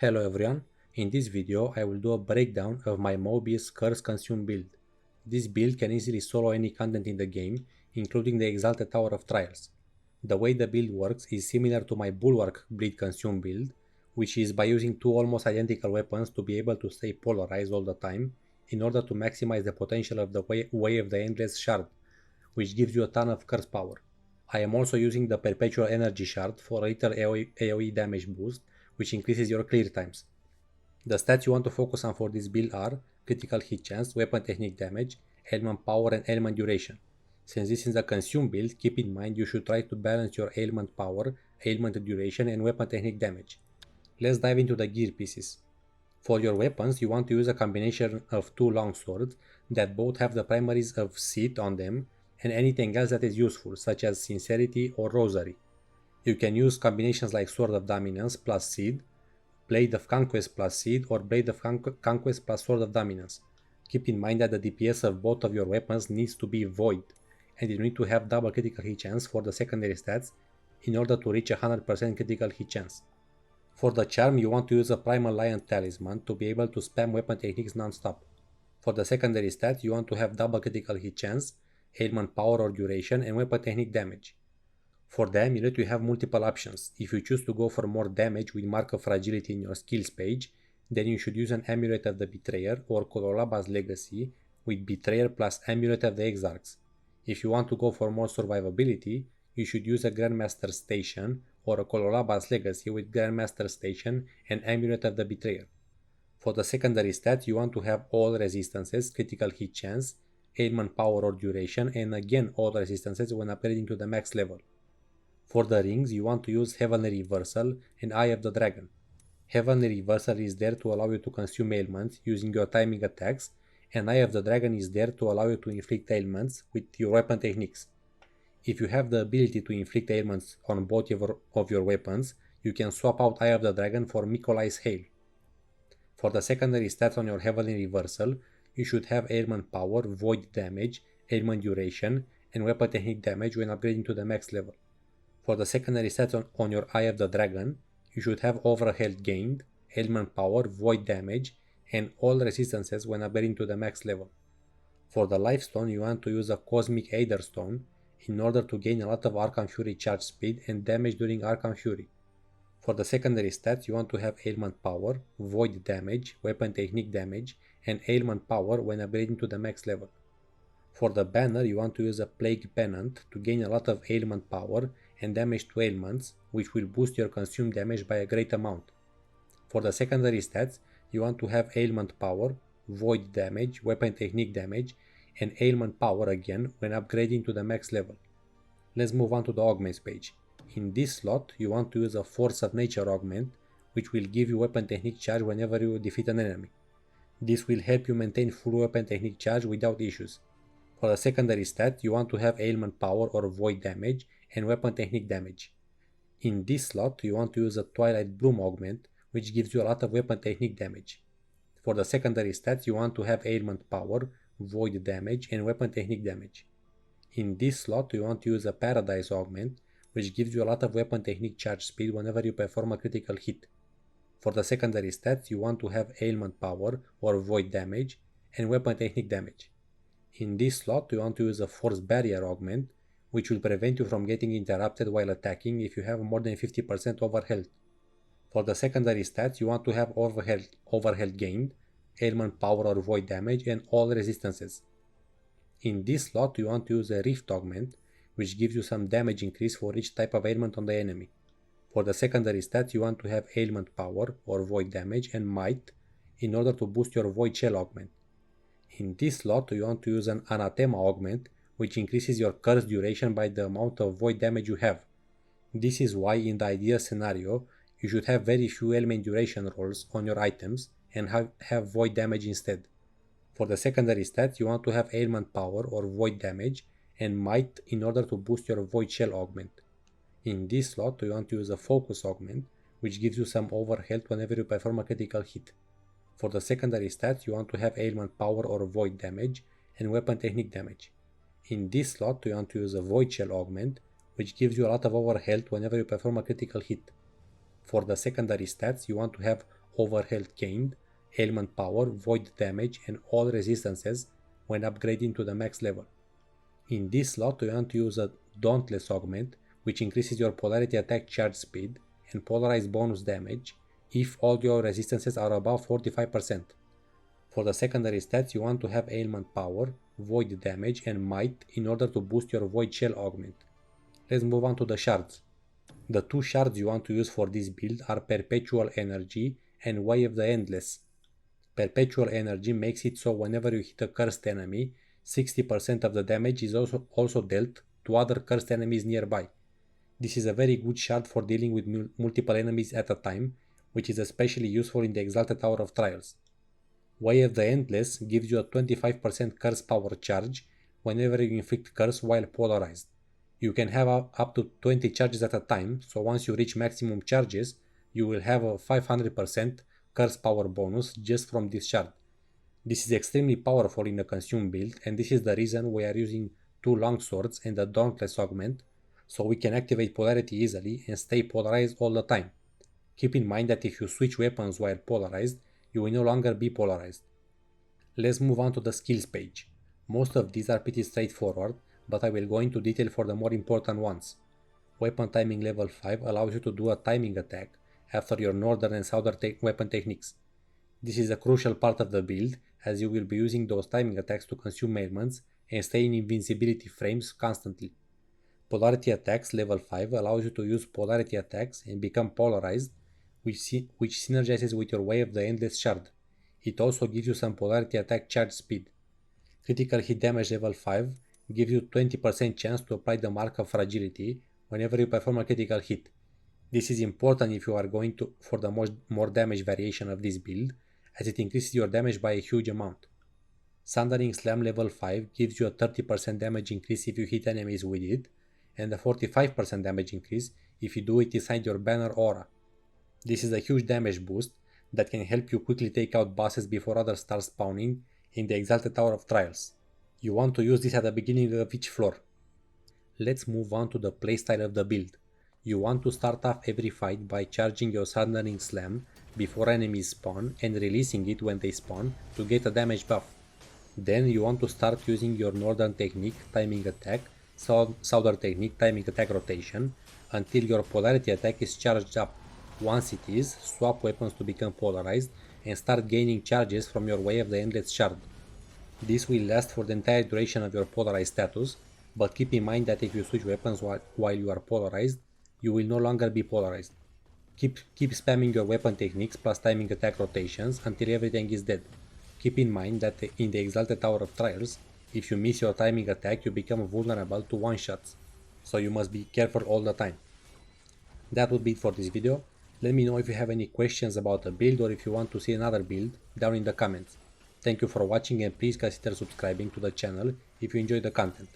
Hello everyone, in this video I will do a breakdown of my Moebius Curse Consume build. This build can easily solo any content in the game, including the Exalted Tower of Trials. The way the build works is similar to my Bulwark Bleed Consume build, which is by using two almost identical weapons to be able to stay polarized all the time, in order to maximize the potential of the Way of the Endless Shard, which gives you a ton of curse power. I am also using the Perpetual Energy Shard for a little AoE damage boost, which increases your clear times. The stats you want to focus on for this build are critical hit chance, weapon technique damage, ailment power and ailment duration. Since this is a consume build, keep in mind you should try to balance your ailment power, ailment duration and weapon technique damage. Let's dive into the gear pieces. For your weapons, you want to use a combination of two long swords that both have the primaries of Seed on them and anything else that is useful, such as Sincerity or Rosary. You can use combinations like Sword of Dominance plus Seed, Blade of Conquest plus Seed, or Blade of Conquest plus Sword of Dominance. Keep in mind that the DPS of both of your weapons needs to be void, and you need to have double critical hit chance for the secondary stats in order to reach 100% critical hit chance. For the charm, you want to use a Primal Lion Talisman to be able to spam weapon techniques non-stop. For the secondary stat, you want to have double critical hit chance, ailment power or duration, and weapon technique damage. For the amulet, you have multiple options. If you choose to go for more damage with Mark of Fragility in your skills page, then you should use an Amulet of the Betrayer or Kololaba's Legacy with Betrayer plus Amulet of the Exarchs. If you want to go for more survivability, you should use a Grandmaster Station or a Kololaba's Legacy with Grandmaster Station and Amulet of the Betrayer. For the secondary stat, you want to have all resistances, critical hit chance, ailment power or duration, and again all resistances when upgrading to the max level. For the rings, you want to use Heavenly Reversal and Eye of the Dragon. Heavenly Reversal is there to allow you to consume ailments using your timing attacks, and Eye of the Dragon is there to allow you to inflict ailments with your weapon techniques. If you have the ability to inflict ailments on both of your weapons, you can swap out Eye of the Dragon for Mikolai's Hail. For the secondary stats on your Heavenly Reversal, you should have ailment power, void damage, ailment duration, and weapon technique damage when upgrading to the max level. For the secondary stats on your Eye of the Dragon, you should have overall health gained, ailment power, void damage, and all resistances when upgrading to the max level. For the Life Stone, you want to use a Cosmic Aether Stone in order to gain a lot of Archon Fury charge speed and damage during Archon Fury. For the secondary stats, you want to have ailment power, void damage, weapon technique damage, and ailment power when upgrading to the max level. For the banner, you want to use a Plague Pennant to gain a lot of ailment power and damage to ailments, which will boost your consume damage by a great amount. For the secondary stats, you want to have ailment power, void damage, weapon technique damage, and ailment power again when upgrading to the max level. Let's move on to the Augments page. In this slot, you want to use a Force of Nature augment, which will give you weapon technique charge whenever you defeat an enemy. This will help you maintain full weapon technique charge without issues. For the secondary stat, you want to have ailment power or void damage and weapon technique damage. In this slot, you want to use a Twilight Bloom augment, which gives you a lot of weapon technique damage. For the secondary stats, you want to have ailment power, void damage, and weapon technique damage. In this slot, you want to use a Paradise augment, which gives you a lot of weapon technique charge speed whenever you perform a critical hit. For the secondary stats, you want to have ailment power or void damage and weapon technique damage. In this slot, you want to use a Force Barrier augment, which will prevent you from getting interrupted while attacking if you have more than 50% over health. For the secondary stats, you want to have over health gained, ailment power or void damage, and all resistances. In this slot, you want to use a Rift augment, which gives you some damage increase for each type of ailment on the enemy. For the secondary stats, you want to have ailment power or void damage and might in order to boost your void shell augment. In this slot, you want to use an Anathema augment, which increases your curse duration by the amount of void damage you have. This is why in the ideal scenario, you should have very few ailment duration rolls on your items and have void damage instead. For the secondary stats, you want to have ailment power or void damage and might in order to boost your void shell augment. In this slot, you want to use a focus augment, which gives you some over health whenever you perform a critical hit. For the secondary stats, you want to have ailment power or void damage and weapon technique damage. In this slot, you want to use a void shell augment, which gives you a lot of over health whenever you perform a critical hit. For the secondary stats, you want to have over health gained, ailment power, void damage, and all resistances when upgrading to the max level. In this slot, you want to use a Dauntless Augment, which increases your polarity attack charge speed and polarized bonus damage if all your resistances are above 45%. For the secondary stats, you want to have ailment power, void damage, and might in order to boost your void shell augment. Let's move on to the shards. The two shards you want to use for this build are Perpetual Energy and Way of the Endless. Perpetual Energy makes it so whenever you hit a cursed enemy, 60% of the damage is also dealt to other cursed enemies nearby. This is a very good shard for dealing with multiple enemies at a time, which is especially useful in the Exalted Tower of Trials. Way of the Endless gives you a 25% curse power charge whenever you inflict curse while polarized. You can have up to 20 charges at a time, so once you reach maximum charges, you will have a 500% curse power bonus just from this shard. This is extremely powerful in a consume build, and this is the reason we are using two longswords and a Dauntless Augment, so we can activate polarity easily and stay polarized all the time. Keep in mind that if you switch weapons while polarized, you will no longer be polarized. Let's move on to the skills page. Most of these are pretty straightforward, but I will go into detail for the more important ones. Weapon timing level 5 allows you to do a timing attack after your northern and southern weapon techniques. This is a crucial part of the build, as you will be using those timing attacks to consume ailments and stay in invincibility frames constantly. Polarity attacks level 5 allows you to use polarity attacks and become polarized, which synergizes with your Way of the Endless shard. It also gives you some polarity attack charge speed. Critical hit damage level 5 gives you 20% chance to apply the mark of fragility whenever you perform a critical hit. This is important if you are going for the more damage variation of this build, as it increases your damage by a huge amount. Sundering Slam level 5 gives you a 30% damage increase if you hit enemies with it, and a 45% damage increase if you do it inside your banner aura. This is a huge damage boost that can help you quickly take out bosses before others start spawning in the Exalted Tower of Trials. You want to use this at the beginning of each floor. Let's move on to the playstyle of the build. You want to start off every fight by charging your Sundering Slam before enemies spawn and releasing it when they spawn to get a damage buff. Then you want to start using your Northern Technique Timing Attack, Southern Technique Timing Attack Rotation until your Polarity Attack is charged up. Once it is, swap weapons to become polarized and start gaining charges from your Way of the Endless shard. This will last for the entire duration of your polarized status, but keep in mind that if you switch weapons while you are polarized, you will no longer be polarized. Keep spamming your weapon techniques plus timing attack rotations until everything is dead. Keep in mind that in the Exalted Tower of Trials, if you miss your timing attack, you become vulnerable to one-shots, so you must be careful all the time. That would be it for this video. Let me know if you have any questions about the build or if you want to see another build down in the comments. Thank you for watching and please consider subscribing to the channel if you enjoy the content.